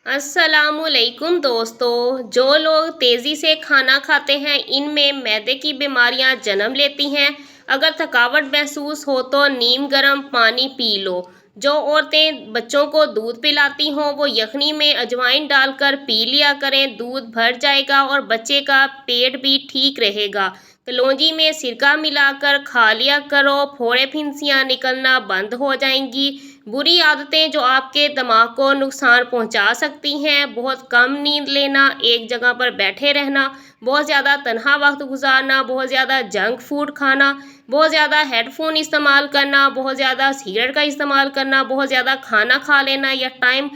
अस्सलाम वालेकुम दोस्तों। जो लोग तेज़ी से खाना खाते हैं इनमें मैदे की बीमारियां जन्म लेती हैं। अगर थकावट महसूस हो तो नीम गर्म पानी पी लो। जो औरतें बच्चों को दूध पिलाती हों वो यखनी में अजवाइन डालकर पी लिया करें, दूध भर जाएगा और बच्चे का पेट भी ठीक रहेगा। कलौंजी में सिरका मिलाकर खा लिया करो, फोड़े फिंसियाँ निकलना बंद हो जाएंगी। बुरी आदतें जो आपके दिमाग को नुकसान पहुंचा सकती हैं, बहुत कम नींद लेना, एक जगह पर बैठे रहना, बहुत ज़्यादा तन्हा वक्त गुजारना, बहुत ज़्यादा जंक फूड खाना, बहुत ज़्यादा हेडफोन इस्तेमाल करना, बहुत ज़्यादा सिगरेट का इस्तेमाल करना, बहुत ज़्यादा खाना खा लेना या टाइम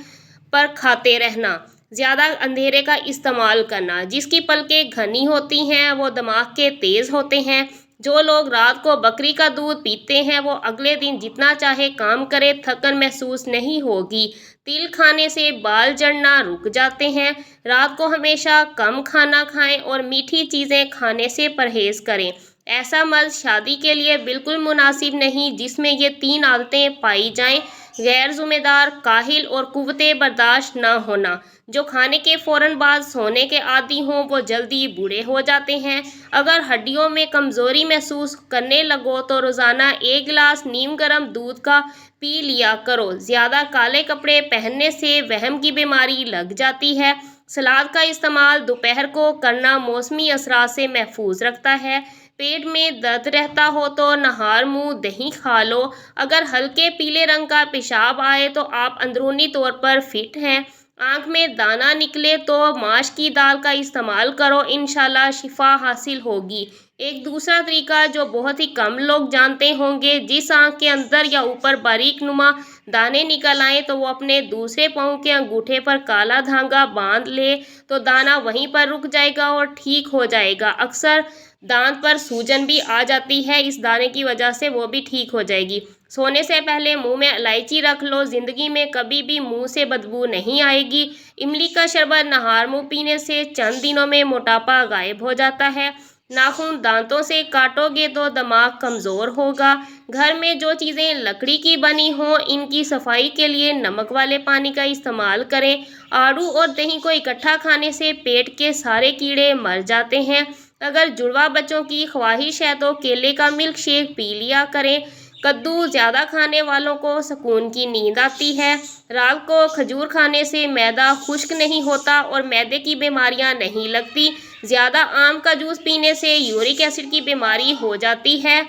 पर खाते रहना, ज़्यादा अंधेरे का इस्तेमाल करना। जिसकी पलकें घनी होती हैं वो दिमाग के तेज़ होते हैं। जो लोग रात को बकरी का दूध पीते हैं वो अगले दिन जितना चाहे काम करे, थकन महसूस नहीं होगी। तिल खाने से बाल झड़ना रुक जाते हैं। रात को हमेशा कम खाना खाएं और मीठी चीज़ें खाने से परहेज करें। ऐसा मर्द शादी के लिए बिल्कुल मुनासिब नहीं जिसमें ये तीन आदतें पाई जाएं: गैर जिम्मेदार, काहिल और कुव्वते बर्दाश्त न होना। जो खाने के फौरन बाद सोने के आदी हों वो जल्दी बूढ़े हो जाते हैं। अगर हड्डियों में कमज़ोरी महसूस करने लगो तो रोज़ाना 1 गिलास नीम गर्म दूध का पी लिया करो। ज़्यादा काले कपड़े पहनने से वहम की बीमारी लग जाती है। सलाद का इस्तेमाल दोपहर को करना मौसमी असरात से महफूज रखता है। पेट में दर्द रहता हो तो नहार मुंह दही खा लो। अगर हल्के पीले रंग का पेशाब आए तो आप अंदरूनी तौर पर फिट हैं। आँख में दाना निकले तो माश की दाल का इस्तेमाल करो, इंशाल्लाह शिफा हासिल होगी। एक दूसरा तरीका जो बहुत ही कम लोग जानते होंगे, जिस आँख के अंदर या ऊपर बारीक नुमा दाने निकल आए तो वो अपने दूसरे पाँव के अंगूठे पर काला धागा बांध ले तो दाना वहीं पर रुक जाएगा और ठीक हो जाएगा। अक्सर दांत पर सूजन भी आ जाती है, इस दाने की वजह से वो भी ठीक हो जाएगी। सोने से पहले मुंह में इलायची रख लो, जिंदगी में कभी भी मुंह से बदबू नहीं आएगी। इमली का शरबत नहार मुंह पीने से चंद दिनों में मोटापा गायब हो जाता है। नाखून दांतों से काटोगे तो दिमाग कमज़ोर होगा। घर में जो चीज़ें लकड़ी की बनी हों इनकी सफाई के लिए नमक वाले पानी का इस्तेमाल करें। आड़ू और दही को इकट्ठा खाने से पेट के सारे कीड़े मर जाते हैं। अगर जुड़वा बच्चों की ख्वाहिश है तो केले का मिल्क शेक पी लिया करें। कद्दू ज़्यादा खाने वालों को सुकून की नींद आती है। रात को खजूर खाने से मैदा खुश्क नहीं होता और मैदे की बीमारियां नहीं लगती। ज़्यादा आम का जूस पीने से यूरिक एसिड की बीमारी हो जाती है।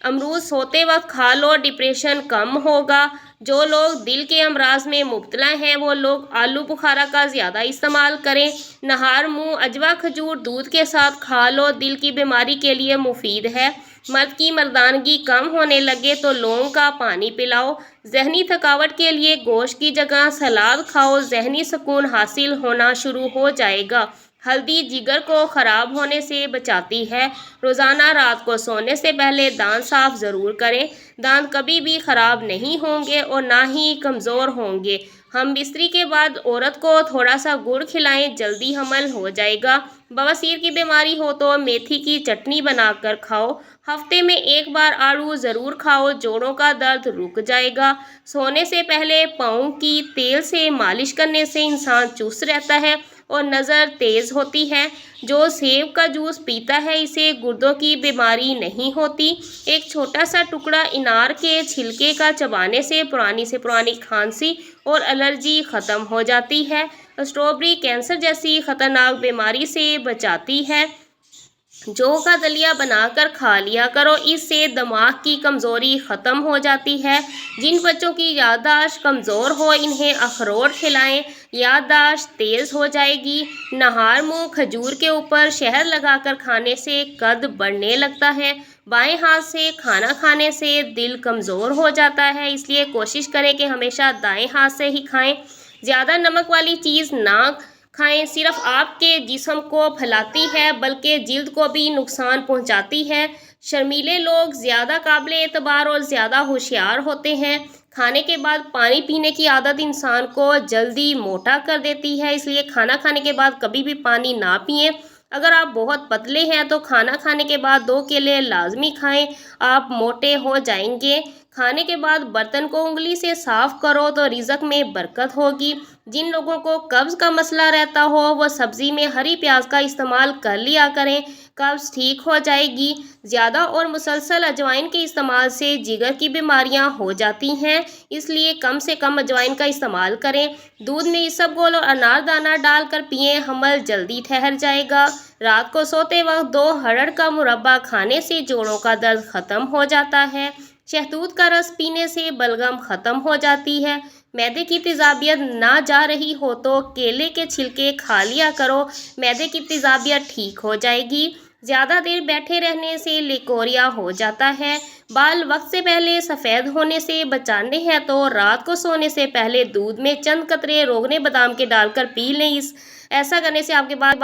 अमरूद सोते वक्त खा लो, डिप्रेशन कम होगा। जो लोग दिल के अमराज में मुब्तला हैं वो लोग आलू बुखारा का ज़्यादा इस्तेमाल करें। नहार मुंह अजवा खजूर दूध के साथ खा लो, दिल की बीमारी के लिए मुफीद है। मर्द की मर्दानगी कम होने लगे तो लौंग का पानी पिलाओ। जहनी थकावट के लिए गोश्त की जगह सलाद खाओ, जहनी सुकून हासिल होना शुरू हो जाएगा। हल्दी जिगर को ख़राब होने से बचाती है। रोज़ाना रात को सोने से पहले दांत साफ ज़रूर करें। दांत कभी भी ख़राब नहीं होंगे और ना ही कमज़ोर होंगे। हम बिस्तरी के बाद औरत को थोड़ा सा गुड़ खिलाएं, जल्दी हमल हो जाएगा। बवासीर की बीमारी हो तो मेथी की चटनी बनाकर खाओ। हफ्ते में 1 बार आड़ू ज़रूर खाओ, जोड़ों का दर्द रुक जाएगा। सोने से पहले पाँव की तेल से मालिश करने से इंसान चुस्त रहता है और नज़र तेज़ होती है। जो सेब का जूस पीता है इसे गुर्दों की बीमारी नहीं होती। एक छोटा सा टुकड़ा इनार के छिलके का चबाने से पुरानी खांसी और एलर्जी ख़त्म हो जाती है। स्ट्रॉबेरी कैंसर जैसी ख़तरनाक बीमारी से बचाती है। जौ का दलिया बनाकर खा लिया करो, इससे दिमाग की कमज़ोरी ख़त्म हो जाती है। जिन बच्चों की याददाश्त कमज़ोर हो इन्हें अखरोट खिलाएं, याददाश्त तेज़ हो जाएगी। नहार मुंह खजूर के ऊपर शहद लगाकर खाने से कद बढ़ने लगता है। बाएं हाथ से खाना खाने से दिल कमज़ोर हो जाता है, इसलिए कोशिश करें कि हमेशा दाएं हाथ से ही खाएं। ज़्यादा नमक वाली चीज़ ना खाएं, सिर्फ आपके जिस्म को फैलाती है बल्कि जिल्द को भी नुकसान पहुंचाती है। शर्मीले लोग ज़्यादा काबिल एतबार और ज़्यादा होशियार होते हैं। खाने के बाद पानी पीने की आदत इंसान को जल्दी मोटा कर देती है, इसलिए खाना खाने के बाद कभी भी पानी ना पिएं। अगर आप बहुत पतले हैं तो खाना खाने के बाद 2 केले लाजमी खाएं, आप मोटे हो जाएंगे। کھانے کے بعد برتن کو انگلی سے صاف کرو تو رزق میں برکت ہوگی۔ جن لوگوں کو قبض کا مسئلہ رہتا ہو وہ سبزی میں ہری پیاز کا استعمال کر لیا کریں، قبض ٹھیک ہو جائے گی۔ زیادہ اور مسلسل اجوائن کے استعمال سے جگر کی بیماریاں ہو جاتی ہیں، اس لیے کم سے کم اجوائن کا استعمال کریں۔ دودھ میں اسبگول اور انار دانہ ڈال کر پئیں، حمل جلدی ٹھہر جائے گا۔ رات کو سوتے وقت 2 ہرڑ کا مربع کھانے سے جوڑوں کا درد ختم ہو جاتا ہے۔ شہتوت کا رس پینے سے بلغم ختم ہو جاتی ہے۔ معدے کی تیزابیت نہ جا رہی ہو تو کیلے کے چھلکے کھا لیا کرو، معدے کی تیزابیت ٹھیک ہو جائے گی۔ زیادہ دیر بیٹھے رہنے سے لیکوریا ہو جاتا ہے۔ بال وقت سے پہلے سفید ہونے سے بچانے ہیں تو رات کو سونے سے پہلے دودھ میں چند قطرے روغن بادام کے ڈال کر پی لیں۔ ایسا کرنے سے آپ کے بال